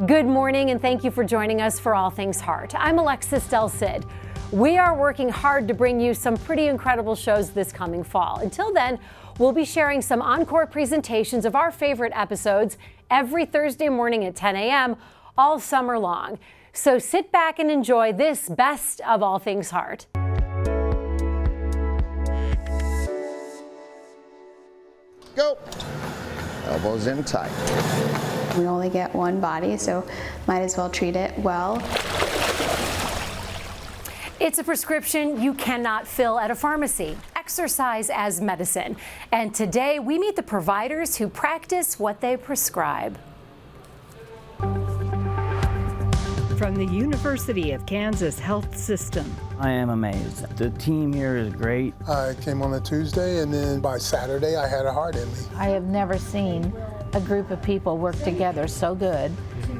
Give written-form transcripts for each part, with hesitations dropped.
Good morning, and thank you for joining us for All Things Heart. I'm Alexis Del Cid. We are working hard to bring you some pretty incredible shows this coming fall. Until then, we'll be sharing some encore presentations of our favorite episodes every Thursday morning at 10 a.m. all summer long. So sit back and enjoy this best of All Things Heart. Go. Elbows in tight. We only get one body, so might as well treat it well. It's a prescription you cannot fill at a pharmacy. Exercise as medicine. And today we meet the providers who practice what they prescribe. From the University of Kansas Health System. I am amazed. The team here is great. I came on a Tuesday, and then by Saturday I had a heart in me. I have never seen a group of people work together so good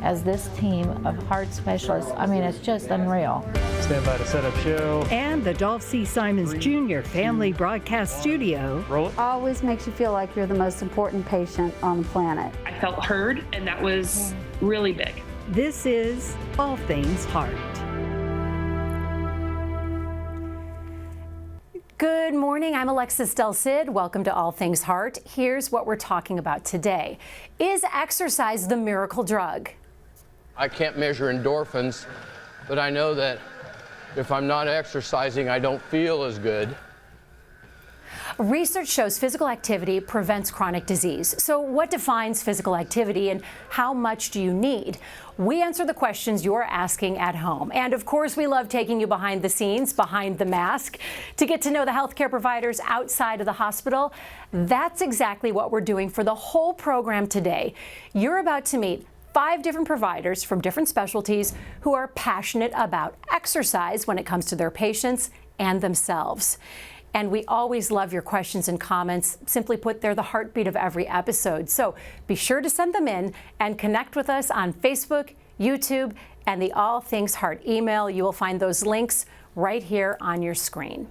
as this team of heart specialists. I mean, it's just unreal. Stand by to set up show. And the Dolph C. Simons Jr. Family Broadcast Studio. Roll it. Always makes you feel like you're the most important patient on the planet. I felt heard, and that was really big. This is All Things Heart. Good morning, I'm Alexis Del Cid. Welcome to All Things Heart. Here's what we're talking about today. Is exercise the miracle drug? I can't measure endorphins, but I know that if I'm not exercising, I don't feel as good. Research shows physical activity prevents chronic disease. So what defines physical activity and how much do you need? We answer the questions you're asking at home. And of course, we love taking you behind the scenes, behind the mask, to get to know the healthcare providers outside of the hospital. That's exactly what we're doing for the whole program today. You're about to meet 5 different providers from different specialties who are passionate about exercise when it comes to their patients and themselves. And we always love your questions and comments. Simply put, they're the heartbeat of every episode. So be sure to send them in and connect with us on Facebook, YouTube, and the All Things Heart email. You will find those links right here on your screen.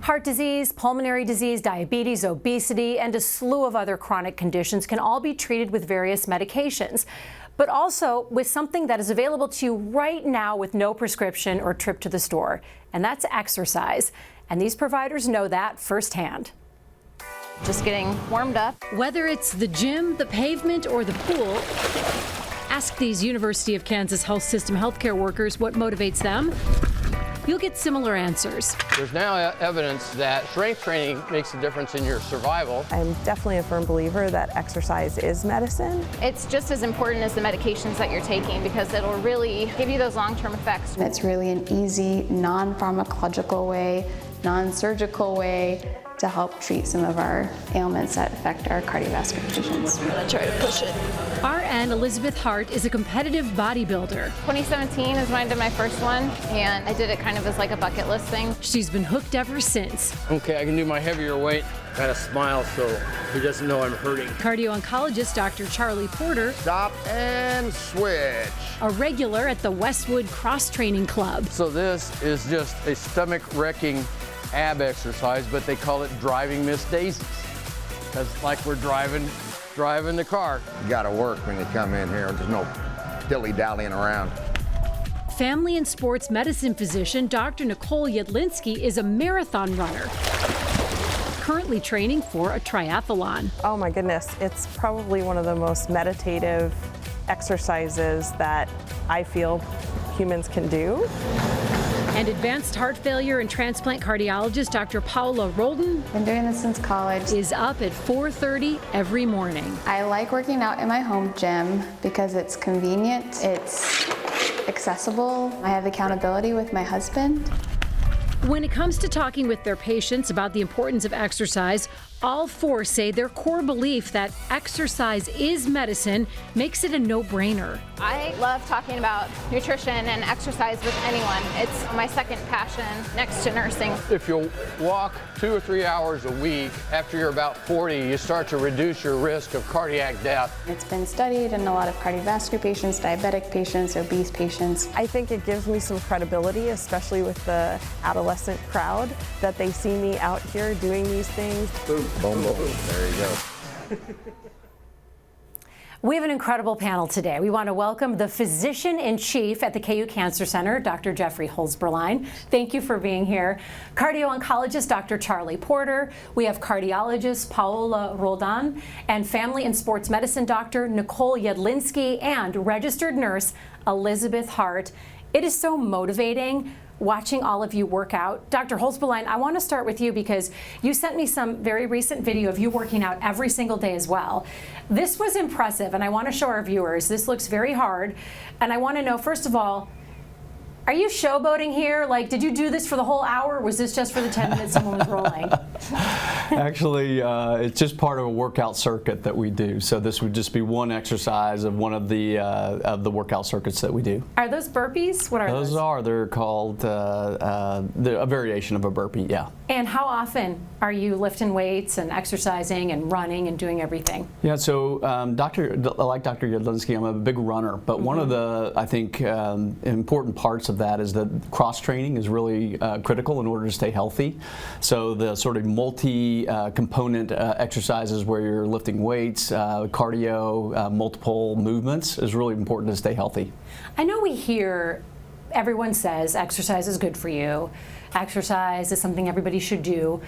Heart disease, pulmonary disease, diabetes, obesity, and a slew of other chronic conditions can all be treated with various medications, but also with something that is available to you right now with no prescription or trip to the store, and that's exercise. And these providers know that firsthand. Just getting warmed up. Whether it's the gym, the pavement, or the pool, ask these University of Kansas Health System healthcare workers what motivates them. You'll get similar answers. There's now evidence that strength training makes a difference in your survival. I'm definitely a firm believer that exercise is medicine. It's just as important as the medications that you're taking because it'll really give you those long-term effects. It's really an easy, non-pharmacological way, non-surgical way to help treat some of our ailments that affect our cardiovascular patients. I'm gonna try to push it. RN Elizabeth Hart is a competitive bodybuilder. 2017 is when I did my first one, and I did it kind of as like a bucket list thing. She's been hooked ever since. Okay, I can do my heavier weight. Kind of smile so he doesn't know I'm hurting. Cardio-oncologist Dr. Charlie Porter. Stop and switch. A regular at the Westwood Cross Training Club. So this is just a stomach-wrecking ab exercise, but they call it driving Miss Daisies. Because like we're driving the car. You gotta work when you come in here. There's no dilly-dallying around. Family and sports medicine physician Dr. Nicole Yedlinski is a marathon runner, currently training for a triathlon. Oh my goodness, it's probably one of the most meditative exercises that I feel humans can do. And advanced heart failure and transplant cardiologist Dr. Paula Roldan. Been doing this since college. Is up at 4:30 every morning. I like working out in my home gym because it's convenient, it's accessible. I have accountability with my husband. When it comes to talking with their patients about the importance of exercise, all 4 say their core belief that exercise is medicine makes it a no-brainer. I love talking about nutrition and exercise with anyone. It's my second passion next to nursing. If you walk 2 or 3 hours a week, after you're about 40, you start to reduce your risk of cardiac death. It's been studied in a lot of cardiovascular patients, diabetic patients, obese patients. I think it gives me some credibility, especially with the adolescent crowd, that they see me out here doing these things. Boom, boom, boom. There you go. We have an incredible panel today. We want to welcome the physician-in-chief at the KU Cancer Center, Dr. Jeffrey Holzberlein. Thank you for being here. Cardio-oncologist Dr. Charlie Porter. We have cardiologist Paola Roldan and family and sports medicine doctor Nicole Yedlinski and registered nurse Elizabeth Hart. It is so motivating watching all of you work out. Dr. Holzberlein, I want to start with you because you sent me some very recent video of you working out every single day as well. This was impressive, and I want to show our viewers. This looks very hard, and I want to know, first of all, are you showboating here? Like, did you do this for the whole hour, or was this just for the 10 minutes someone was rolling? Actually, it's just part of a workout circuit that we do. So this would just be one exercise of one of the workout circuits that we do. Are those burpees? What are those? They're called a variation of a burpee, yeah. And how often are you lifting weights and exercising and running and doing everything? Yeah, so like Dr. Yedlinski, I'm a big runner, but one of the, I think, important parts of that is that cross-training is really critical in order to stay healthy. So the sort of multi-component exercises where you're lifting weights, cardio, multiple movements is really important to stay healthy. I know we hear everyone says exercise is good for you. Exercise is something everybody should do.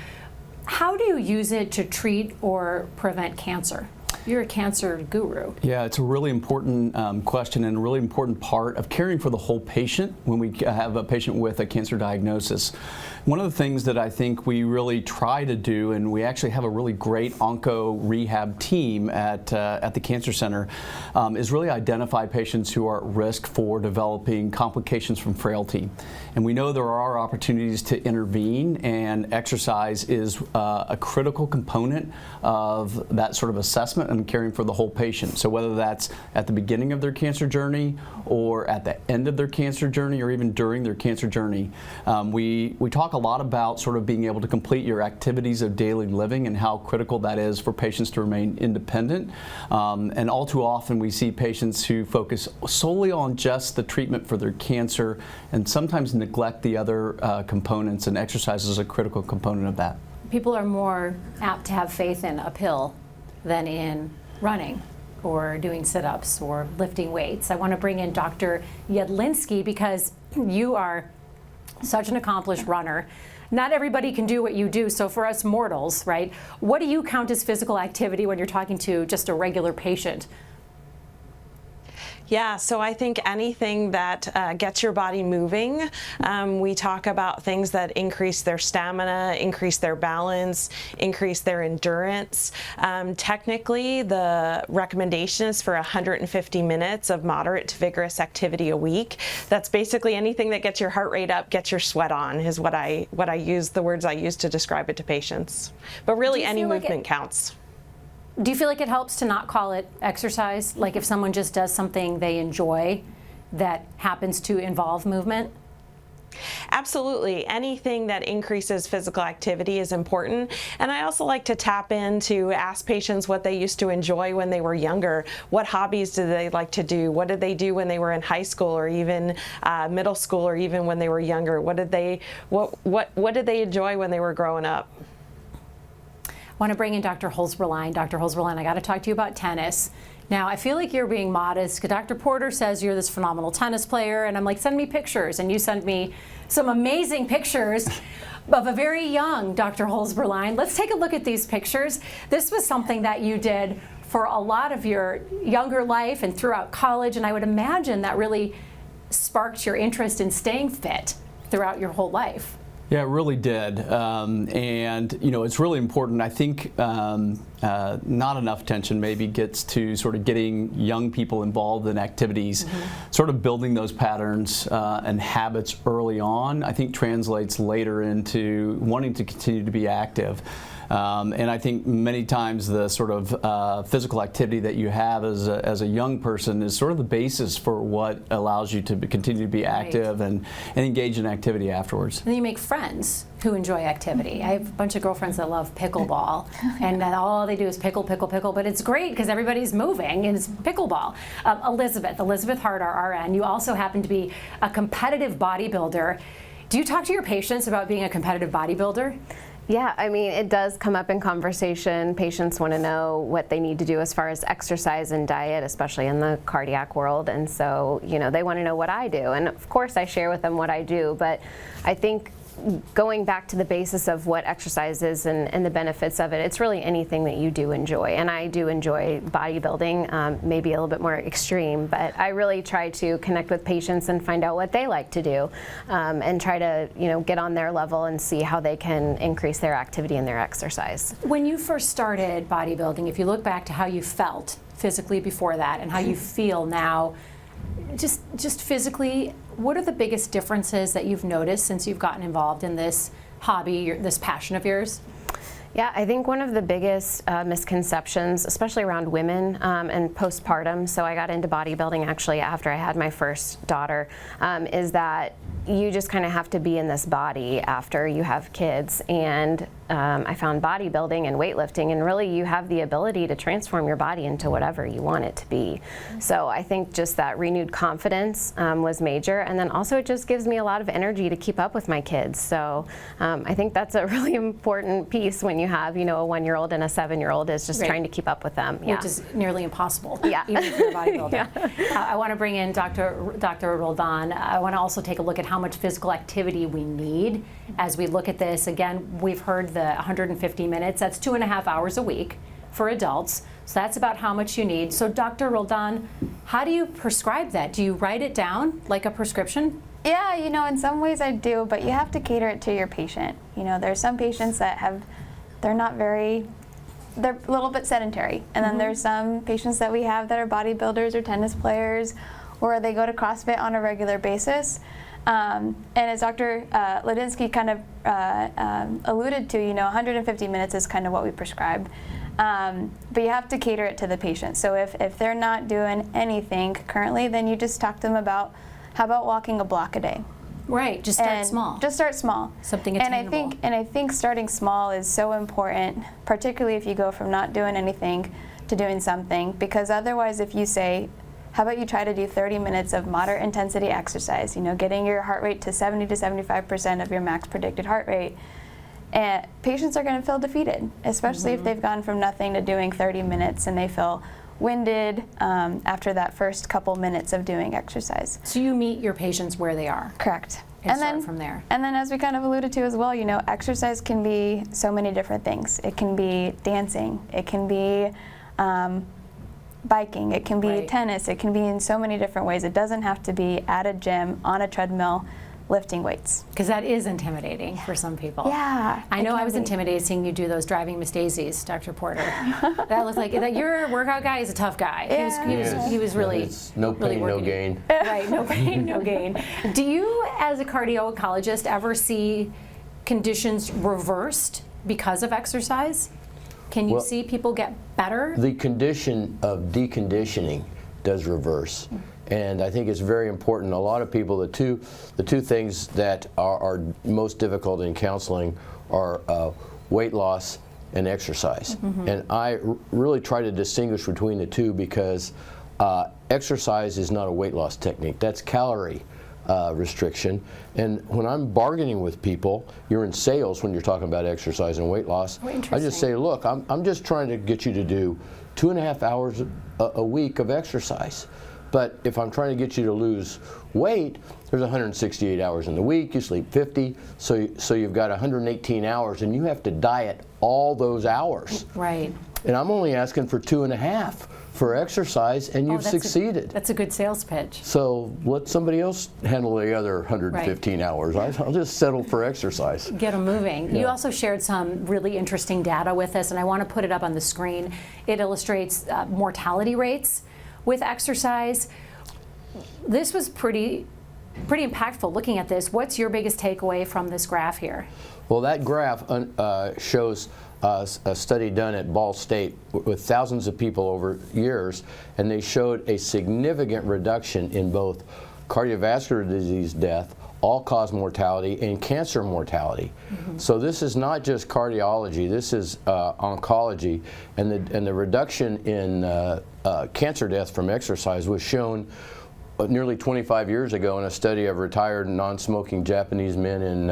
How do you use it to treat or prevent cancer? You're a cancer guru. Yeah, it's a really important question and a really important part of caring for the whole patient when we have a patient with a cancer diagnosis. One of the things that I think we really try to do, and we actually have a really great onco rehab team at the Cancer Center, is really identify patients who are at risk for developing complications from frailty. And we know there are opportunities to intervene, and exercise is a critical component of that sort of assessment and caring for the whole patient. So whether that's at the beginning of their cancer journey or at the end of their cancer journey or even during their cancer journey, we talk a lot about sort of being able to complete your activities of daily living and how critical that is for patients to remain independent. And all too often we see patients who focus solely on just the treatment for their cancer and sometimes neglect the other components, and exercise is a critical component of that. People are more apt to have faith in a pill than in running or doing sit-ups or lifting weights. I want to bring in Dr. Yedlinski because you are such an accomplished runner. Not everybody can do what you do, so for us mortals, right, what do you count as physical activity when you're talking to just a regular patient? Yeah, so I think anything that gets your body moving. We talk about things that increase their stamina, increase their balance, increase their endurance. Technically, the recommendation is for 150 minutes of moderate to vigorous activity a week. That's basically anything that gets your heart rate up, gets your sweat on, is what I use, the words I use to describe it to patients. But really, any movement counts. Do you feel like it helps to not call it exercise? Like if someone just does something they enjoy that happens to involve movement? Absolutely. Anything that increases physical activity is important. And I also like to tap in to ask patients what they used to enjoy when they were younger. What hobbies did they like to do? What did they do when they were in high school or even middle school or even when they were younger? What did they enjoy when they were growing up? I want to bring in Dr. Holzberlein. Dr. Holzberlein, I got to talk to you about tennis. Now, I feel like you're being modest because Dr. Porter says you're this phenomenal tennis player, and I'm like, send me pictures. And you send me some amazing pictures of a very young Dr. Holzberlein. Let's take a look at these pictures. This was something that you did for a lot of your younger life and throughout college, and I would imagine that really sparked your interest in staying fit throughout your whole life. Yeah, it really did, and you know, it's really important. I think not enough attention maybe gets to sort of getting young people involved in activities, sort of building those patterns and habits early on. I think translates later into wanting to continue to be active. And I think many times the sort of physical activity that you have as a young person is sort of the basis for what allows you to continue to be active and engage in activity afterwards. And then you make friends who enjoy activity. I have a bunch of girlfriends that love pickleball, and then all they do is pickle, but it's great because everybody's moving and it's pickleball. Elizabeth Hart, our RN, you also happen to be a competitive bodybuilder. Do you talk to your patients about being a competitive bodybuilder? Yeah, I mean, it does come up in conversation. Patients want to know what they need to do as far as exercise and diet, especially in the cardiac world. And so, you know, they want to know what I do. And of course, I share with them what I do. But I think going back to the basis of what exercise is and the benefits of it, it's really anything that you do enjoy. And I do enjoy bodybuilding, maybe a little bit more extreme, but I really try to connect with patients and find out what they like to do, and try to, you know, get on their level and see how they can increase their activity and their exercise. When you first started bodybuilding, if you look back to how you felt physically before that and how you feel now, just physically, what are the biggest differences that you've noticed since you've gotten involved in this hobby, this passion of yours? Yeah, I think one of the biggest misconceptions, especially around women and postpartum, so I got into bodybuilding actually after I had my first daughter, is that you just kind of have to be in this body after you have kids. And I found bodybuilding and weightlifting, and really you have the ability to transform your body into whatever you want it to be. So I think just that renewed confidence was major, and then also it just gives me a lot of energy to keep up with my kids. So I think that's a really important piece when you have, you know, a 1-year-old and a 7-year-old, is just trying to keep up with them. Which is nearly impossible, yeah. Even if you're a bodybuilder. I want to bring in Dr. Roldan. I want to also take a look at how much physical activity we need as we look at this. Again, we've heard the 150 minutes. That's 2.5 hours a week for adults. So that's about how much you need. So Dr. Roldan, how do you prescribe that? Do you write it down like a prescription? Yeah, you know, in some ways I do, but you have to cater it to your patient. You know, there's some patients that they're a little bit sedentary. And then there's some patients that we have that are bodybuilders or tennis players, or they go to CrossFit on a regular basis. And as Dr. Ladinsky kind of alluded to, you know, 150 minutes is kind of what we prescribe. But you have to cater it to the patient. So if they're not doing anything currently, then you just talk to them about, how about walking a block a day? Right, just start small. Just start small. Something attainable. And I think starting small is so important, particularly if you go from not doing anything to doing something, because otherwise if you say, how about you try to do 30 minutes of moderate intensity exercise, you know, getting your heart rate to 70 to 75% of your max predicted heart rate, and patients are going to feel defeated, especially if they've gone from nothing to doing 30 minutes and they feel winded after that first couple minutes of doing exercise. So you meet your patients where they are. Correct. And start from there. And then, as we kind of alluded to as well, you know, exercise can be so many different things. It can be dancing, it can be biking, it can be tennis, it can be in so many different ways. It doesn't have to be at a gym, on a treadmill, lifting weights. Because that is intimidating for some people. Yeah. I know I was intimidated seeing you do those driving Miss Daisies, Dr. Porter. That looked like that. Your workout guy is a tough guy. Yeah. He was really no pain, really no gain. Right, no pain, no gain. Do you, as a cardio-oncologist, ever see conditions reversed because of exercise? Can you see people get better? The condition of deconditioning does reverse. And I think it's very important. A lot of people, the two things that are most difficult in counseling are weight loss and exercise. And I really try to distinguish between the two, because exercise is not a weight loss technique. That's calorie restriction. And when I'm bargaining with people, you're in sales when you're talking about exercise and weight loss. I just say, look, I'm just trying to get you to do 2.5 hours a week of exercise. But if I'm trying to get you to lose weight, there's 168 hours in the week, you sleep 50, so you've got 118 hours, and you have to diet all those hours. Right. And I'm only asking for 2.5 for exercise, and you've succeeded. That's a good sales pitch. So let somebody else handle the other 115 hours. I'll just settle for exercise. Get them moving. You also shared some really interesting data with us, and I want to put it up on the screen. It illustrates mortality rates with exercise. This was pretty impactful looking at this. What's your biggest takeaway from this graph here? Well, that graph shows a study done at Ball State with thousands of people over years, and they showed a significant reduction in both cardiovascular disease death, all-cause mortality, and cancer mortality. So this is not just cardiology, this is oncology, and the reduction in cancer death from exercise was shown nearly 25 years ago in a study of retired non-smoking Japanese men in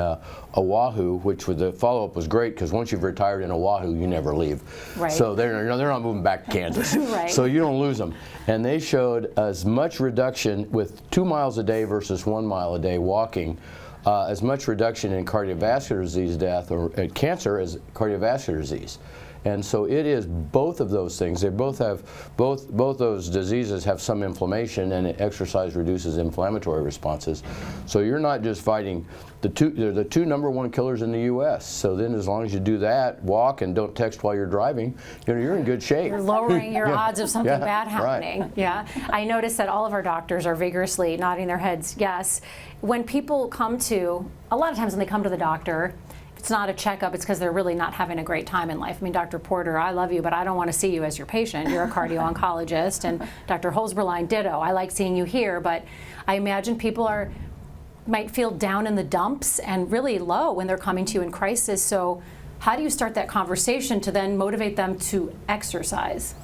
Oahu, which the follow-up was great because once you've retired in Oahu, you never leave. Right. So they're not moving back to Kansas. Right. So you don't lose them. And they showed as much reduction with 2 miles a day versus 1 mile a day walking, as much reduction in cardiovascular disease death or cancer as cardiovascular disease. And so it is both of those things. They both have, both those diseases have some inflammation, and exercise reduces inflammatory responses. So you're not just fighting they're the two #1 killers in the U.S. So then as long as you do that, walk and don't text while you're driving, you're in good shape. You're lowering your odds of something bad right. happening. Yeah. I noticed that all of our doctors are vigorously nodding their heads yes. When people come to, a lot of times when they come to the doctor, it's not a checkup, it's because they're really not having a great time in life. I mean, Dr. Porter, I love you, but I don't want to see you as your patient. You're a cardio-oncologist, and Dr. Holzberlein, ditto. I like seeing you here, but I imagine people might feel down in the dumps and really low when they're coming to you in crisis. So how do you start that conversation to then motivate them to exercise?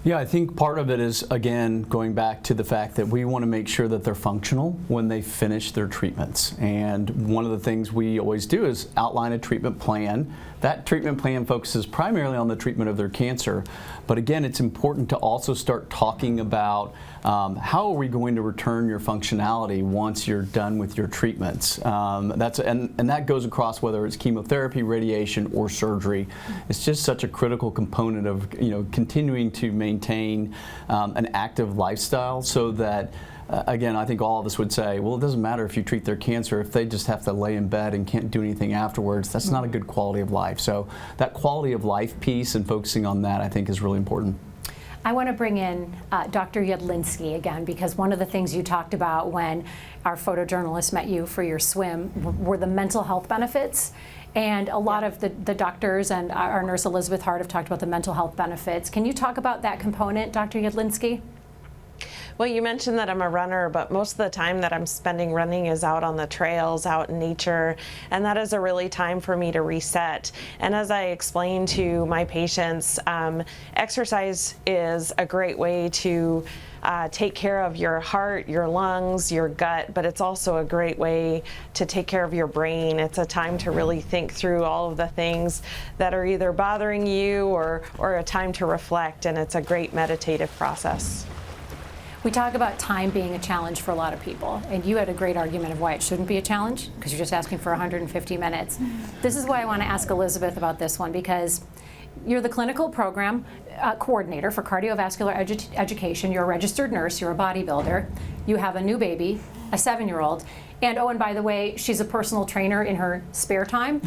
Yeah, I think part of it is, again, going back to the fact that we want to make sure that they're functional when they finish their treatments. And one of the things we always do is outline a treatment plan. That treatment plan focuses primarily on the treatment of their cancer. But again, it's important to also start talking about how are we going to return your functionality once you're done with your treatments. And that goes across whether it's chemotherapy, radiation, or surgery. It's just such a critical component of continuing to maintain an active lifestyle so that again, I think all of us would say, well, it doesn't matter if you treat their cancer. If they just have to lay in bed and can't do anything afterwards, that's not a good quality of life. So that quality of life piece and focusing on that, I think, is really important. I want to bring in Dr. Jedlinski again, because one of the things you talked about when our photojournalist met you for your swim were the mental health benefits. And a lot of the doctors and our nurse Elizabeth Hart have talked about the mental health benefits. Can you talk about that component, Dr. Jedlinski? Well, you mentioned that I'm a runner, but most of the time that I'm spending running is out on the trails, out in nature, and that is a really time for me to reset. And as I explain to my patients, exercise is a great way to take care of your heart, your lungs, your gut, but it's also a great way to take care of your brain. It's a time to really think through all of the things that are either bothering you or a time to reflect, and it's a great meditative process. We talk about time being a challenge for a lot of people, and you had a great argument of why it shouldn't be a challenge, because you're just asking for 150 minutes. This is why I want to ask Elizabeth about this one, because you're the clinical program coordinator for cardiovascular education. You're a registered nurse, you're a bodybuilder, you have a new baby, a 7-year-old, and oh, and by the way, she's a personal trainer in her spare time.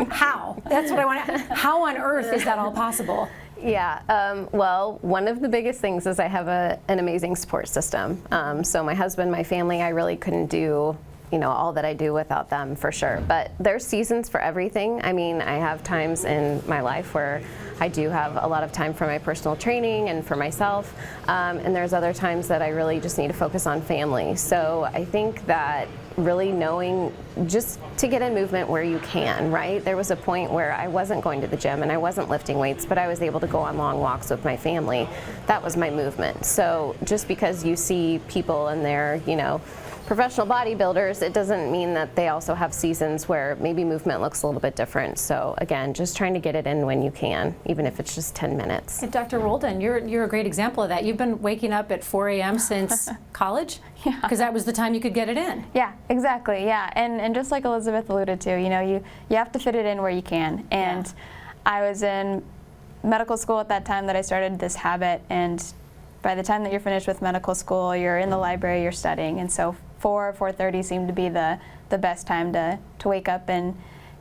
How? That's what I want to, how on earth is that all possible? Yeah, well, one of the biggest things is I have an amazing support system. So my husband, my family, I really couldn't do all that I do without them, for sure. But there's seasons for everything. I mean, I have times in my life where I do have a lot of time for my personal training and for myself, and there's other times that I really just need to focus on family. So I think that really knowing just to get in movement where you can, right? There was a point where I wasn't going to the gym and I wasn't lifting weights, but I was able to go on long walks with my family. That was my movement. So just because you see people and they're, professional bodybuilders, it doesn't mean that they also have seasons where maybe movement looks a little bit different. So again, just trying to get it in when you can, even if it's just 10 minutes. And Dr. Roldan, you're a great example of that. You've been waking up at 4 a.m. since college? Yeah. Because that was the time you could get it in. Yeah, exactly, yeah. And just like Elizabeth alluded to, you have to fit it in where you can. And I was in medical school at that time that I started this habit, and by the time that you're finished with medical school, you're in the library, you're studying, and so 4:30 seemed to be the best time to wake up and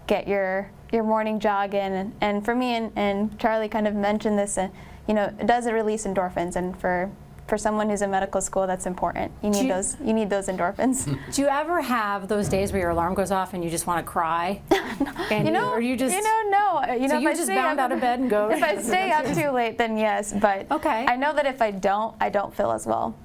get your morning jog in. And for me, and Charlie kind of mentioned this, it does release endorphins, and for someone who's in medical school, that's important. You need those endorphins. Do you ever have those days where your alarm goes off and you just want to cry? And no. So you just bound out of bed and go. If I stay up too late, then yes. But okay. I know that if I don't feel as well.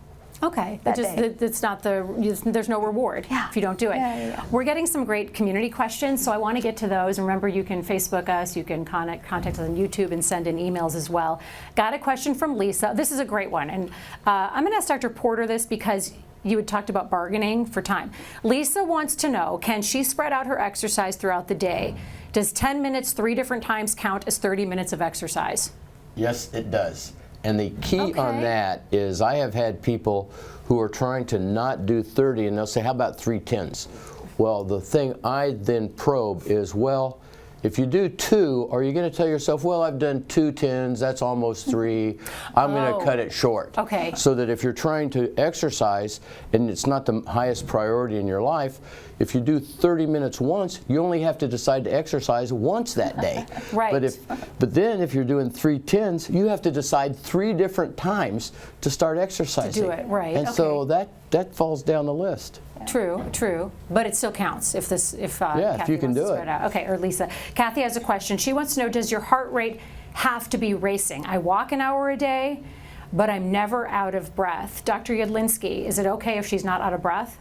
Okay, that day. it's not there's no reward if you don't do it. Yeah. We're getting some great community questions, so I want to get to those. And remember, you can Facebook us, you can contact us on YouTube and send in emails as well. Got a question from Lisa. This is a great one, and I'm going to ask Dr. Porter this because you had talked about bargaining for time. Lisa wants to know, can she spread out her exercise throughout the day? Does 10 minutes 3 different times count as 30 minutes of exercise? Yes, it does. And the key on that is I have had people who are trying to not do 30 and they'll say, how about 3 10s? Well, the thing I then probe is, well, if you do 2, are you going to tell yourself, well, I've done 2 10s, that's almost 3, I'm going to cut it short. Okay. So that if you're trying to exercise and it's not the highest priority in your life, if you do 30 minutes once, you only have to decide to exercise once that day. Right. But then if you're doing 3 10s, you have to decide 3 different times to start exercising. To do it, right. And so that falls down the list. True, but it still counts if if you can do it. Okay, or Lisa. Kathy has a question. She wants to know, does your heart rate have to be racing? I walk an hour a day, but I'm never out of breath. Dr. Yudlinski, is it okay if she's not out of breath?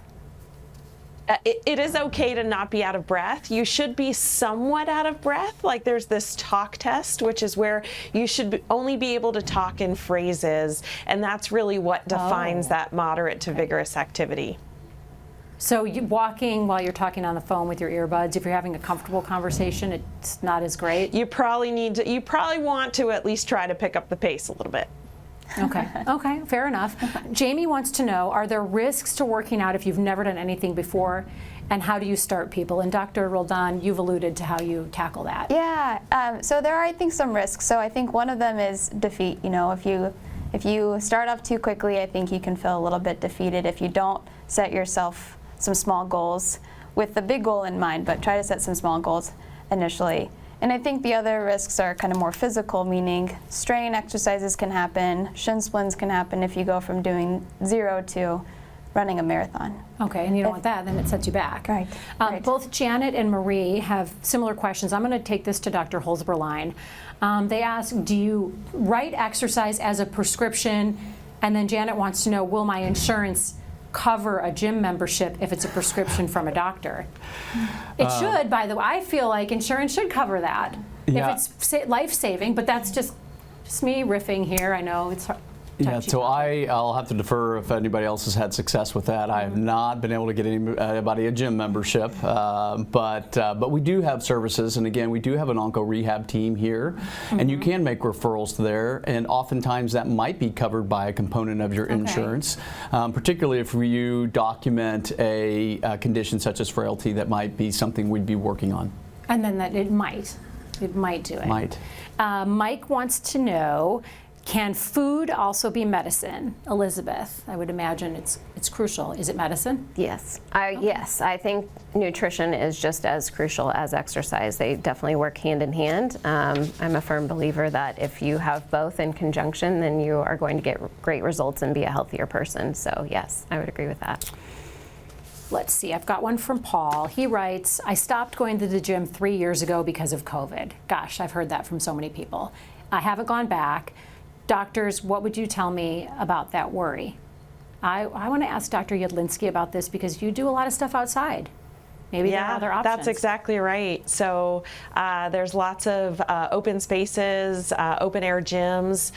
It is okay to not be out of breath. You should be somewhat out of breath. Like there's this talk test, which is where you should only be able to talk in phrases, and that's really what defines that moderate to vigorous activity. So you walking while you're talking on the phone with your earbuds, if you're having a comfortable conversation, it's not as great? You probably want to at least try to pick up the pace a little bit. Okay, fair enough. Jamie wants to know, are there risks to working out if you've never done anything before, and how do you start people? And Dr. Roldan, you've alluded to how you tackle that. Yeah, so there are, I think, some risks. So I think one of them is defeat. You know, if you start off too quickly, I think you can feel a little bit defeated if you don't set yourself some small goals with the big goal in mind, but try to set some small goals initially. And I think the other risks are kind of more physical, meaning strain exercises can happen, shin splints can happen if you go from doing 0 to running a marathon. Okay, and you don't want that, then it sets you back. Right. Both Janet and Marie have similar questions. I'm going to take this to Dr. Holzberlein. They ask, do you write exercise as a prescription? And then Janet wants to know, will my insurance cover a gym membership if it's a prescription from a doctor? It should, by the way. I feel like insurance should cover that if it's life-saving, but that's just me riffing here. I know it's hard. Yeah, so I'll have to defer if anybody else has had success with that. I have not been able to get anybody a gym membership, but we do have services, and again, we do have an Encore rehab team here, and you can make referrals there, and oftentimes that might be covered by a component of your insurance, particularly if you document a condition such as frailty. That might be something we'd be working on. And then that it might do it. Might. Mike wants to know, can food also be medicine? Elizabeth, I would imagine it's crucial. Is it medicine? Yes. Yes, I think nutrition is just as crucial as exercise. They definitely work hand in hand. I'm a firm believer that if you have both in conjunction, then you are going to get great results and be a healthier person. So yes, I would agree with that. Let's see, I've got one from Paul. He writes, I stopped going to the gym 3 years ago because of COVID. Gosh, I've heard that from so many people. I haven't gone back. Doctors, what would you tell me about that worry? I want to ask Dr. Yudlinski about this because you do a lot of stuff outside. Maybe there are other options. That's exactly right. So there's lots of open spaces, open air gyms.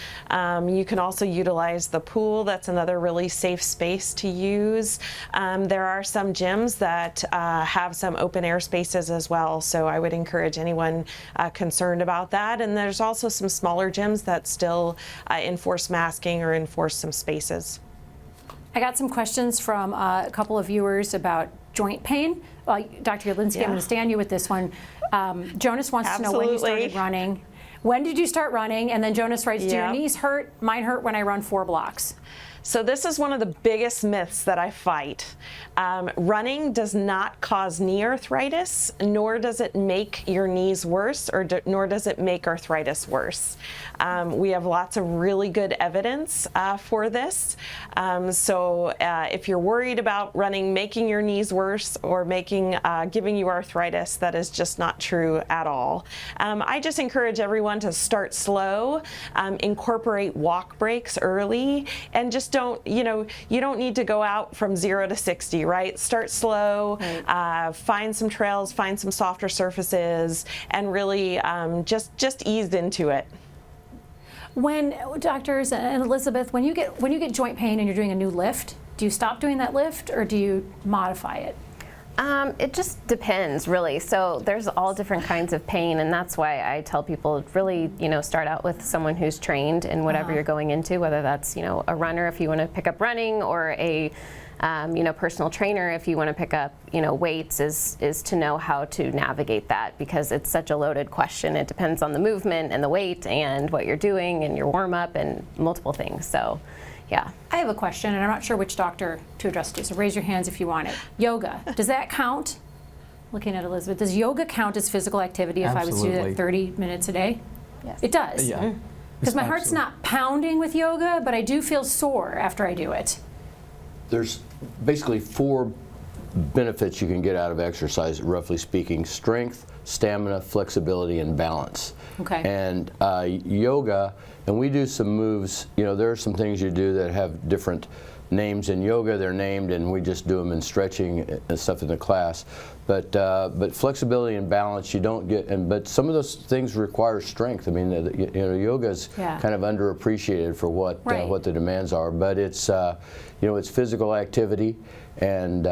You can also utilize the pool. That's another really safe space to use. There are some gyms that have some open air spaces as well. So I would encourage anyone concerned about that. And there's also some smaller gyms that still enforce masking or enforce some spaces. I got some questions from a couple of viewers about joint pain. Well, Dr. Yudlinski, I'm going to stay on you with this one. Jonas wants to know when you started running. When did you start running? And then Jonas writes, do your knees hurt? Mine hurt when I run 4 blocks. So this is one of the biggest myths that I fight. Running does not cause knee arthritis, nor does it make your knees worse, nor does it make arthritis worse. We have lots of really good evidence for this. So if you're worried about running making your knees worse or giving you arthritis, that is just not true at all. I just encourage everyone to start slow, incorporate walk breaks early, and just don't, you don't need to go out from 0 to 60, right? Start slow, find some trails, find some softer surfaces, and really just ease into it. When doctors and Elizabeth, when you get joint pain and you're doing a new lift, do you stop doing that lift or do you modify it? It just depends, really. So there's all different kinds of pain, and that's why I tell people really, start out with someone who's trained in whatever you're going into, whether that's, a runner if you want to pick up running, or a personal trainer if you want to pick up, weights, is to know how to navigate that, because it's such a loaded question. It depends on the movement and the weight and what you're doing and your warm up and multiple things. So. Yeah. I have a question, and I'm not sure which doctor to address to, so raise your hands if you want it. Yoga, does that count? Looking at Elizabeth, does yoga count as physical activity if Absolutely. I was to do that 30 minutes a day? Yes. It does? Yeah. Because my heart's not pounding with yoga, but I do feel sore after I do it. There's basically 4 benefits you can get out of exercise, roughly speaking: strength, stamina, flexibility, and balance. Okay. And yoga, and we do some moves, there are some things you do that have different names in yoga. They're named, and we just do them in stretching and stuff in the class. But flexibility and balance, you don't get, but some of those things require strength. I mean, yoga is kind of underappreciated for what the demands are. But it's it's physical activity, and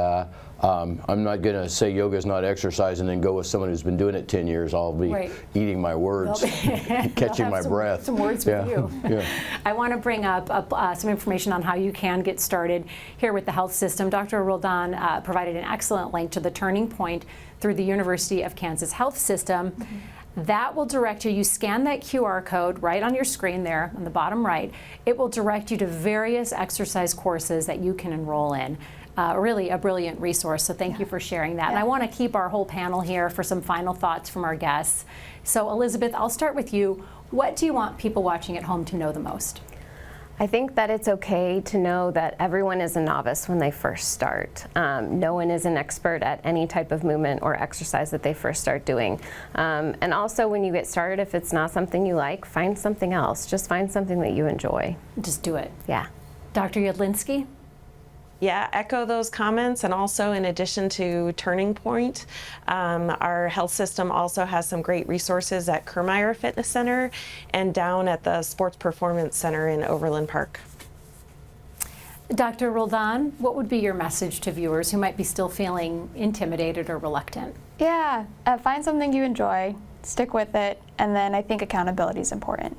I'm not going to say yoga is not exercise and then go with someone who's been doing it 10 years. I'll be eating my words, catching my breath. Some words with you. Yeah. I want to bring up some information on how you can get started here with the health system. Dr. Roldan provided an excellent link to the Turning Point through the University of Kansas Health System. That will direct you. You scan that QR code right on your screen there on the bottom right. It will direct you to various exercise courses that you can enroll in. Really a brilliant resource, so thank you for sharing that. And I want to keep our whole panel here for some final thoughts from our guests. So Elizabeth, I'll start with you. What do you want people watching at home to know the most? I think that it's okay to know that everyone is a novice when they first start. No one is an expert at any type of movement or exercise that they first start doing. And also, when you get started, if it's not something you like, find something else. Just find something that you enjoy. Just do it. Yeah. Dr. Yudlinsky? Yeah, echo those comments. And also, in addition to Turning Point, our health system also has some great resources at Kermeyer Fitness Center and down at the Sports Performance Center in Overland Park. Dr. Roldan, what would be your message to viewers who might be still feeling intimidated or reluctant? Yeah, find something you enjoy, stick with it, and then I think accountability is important.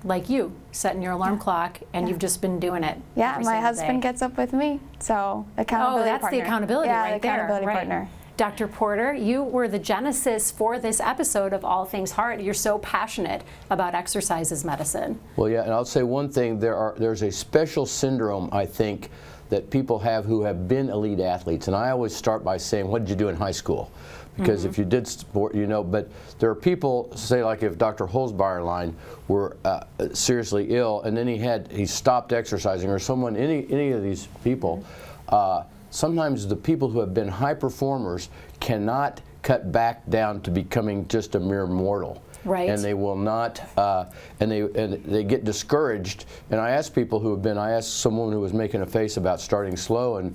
Like you, setting your alarm clock, and you've just been doing it. Yeah, every my single husband day. gets up with me, so accountability that's partner. the accountability right the accountability there. partner. Dr. Porter, you were the genesis for this episode of All Things Heart. You're so passionate about exercise as medicine. Well, yeah, and I'll say one thing. There's a special syndrome, I think, that people have who have been elite athletes. And I always start by saying, what did you do in high school? Because if you did sport, but there are people, say like if Dr. Holzbeierlein were seriously ill and then he stopped exercising, or someone, any of these people, sometimes the people who have been high performers cannot cut back down to becoming just a mere mortal. Right. And they will not, and they get discouraged. And I asked people who have been, I asked someone who was making a face about starting slow, and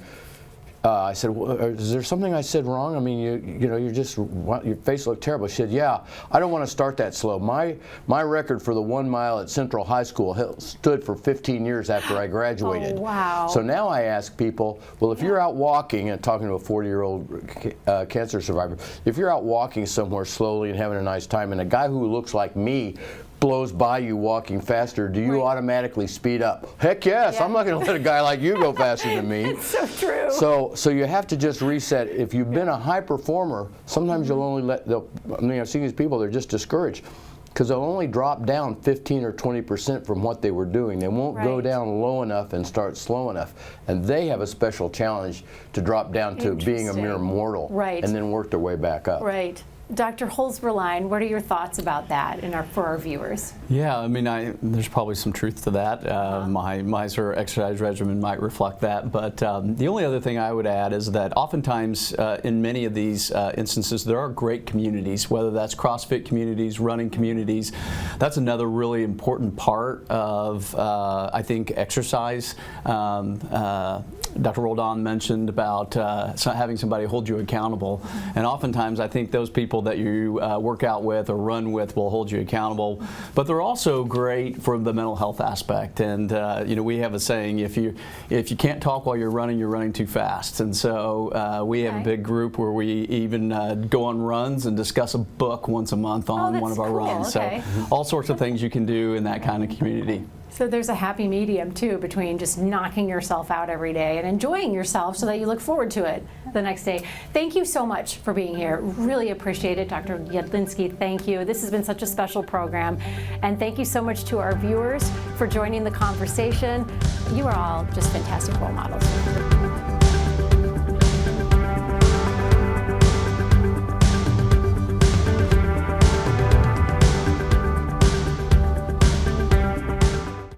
I said, well, is there something I said wrong? I mean, your face looked terrible. She said, yeah, I don't want to start that slow. My record for the 1 mile at Central High School stood for 15 years after I graduated. Oh, wow. So now I ask people, well, if you're out walking, and talking to a 40-year-old cancer survivor, if you're out walking somewhere slowly and having a nice time, and a guy who looks like me blows by you walking faster, do you automatically speed up? Heck yes, I'm not going to let a guy like you go faster than me. It's so true. So you have to just reset. If you've been a high performer, sometimes you'll only I've seen these people, they're just discouraged because they'll only drop down 15 or 20% from what they were doing. They won't go down low enough and start slow enough. And they have a special challenge to drop down to being a mere mortal and then work their way back up. Right. Dr. Holzberlein, what are your thoughts about that for our viewers? Yeah, I mean, there's probably some truth to that. My sort of exercise regimen might reflect that. But the only other thing I would add is that oftentimes in many of these instances, there are great communities, whether that's CrossFit communities, running communities. That's another really important part of, I think, exercise. Dr. Roldan mentioned about having somebody hold you accountable. And oftentimes, I think those people that you work out with or run with will hold you accountable. But they're also great for the mental health aspect. And you know, we have a saying: if you can't talk while you're running too fast. And so we have a big group where we even go on runs and discuss a book once a month on one of our runs. So all sorts of things you can do in that kind of community. So there's a happy medium too between just knocking yourself out every day and enjoying yourself so that you look forward to it the next day. Thank you so much for being here. Really appreciate it. Dr. Jedlinski, thank you. This has been such a special program. And thank you so much to our viewers for joining the conversation. You are all just fantastic role models.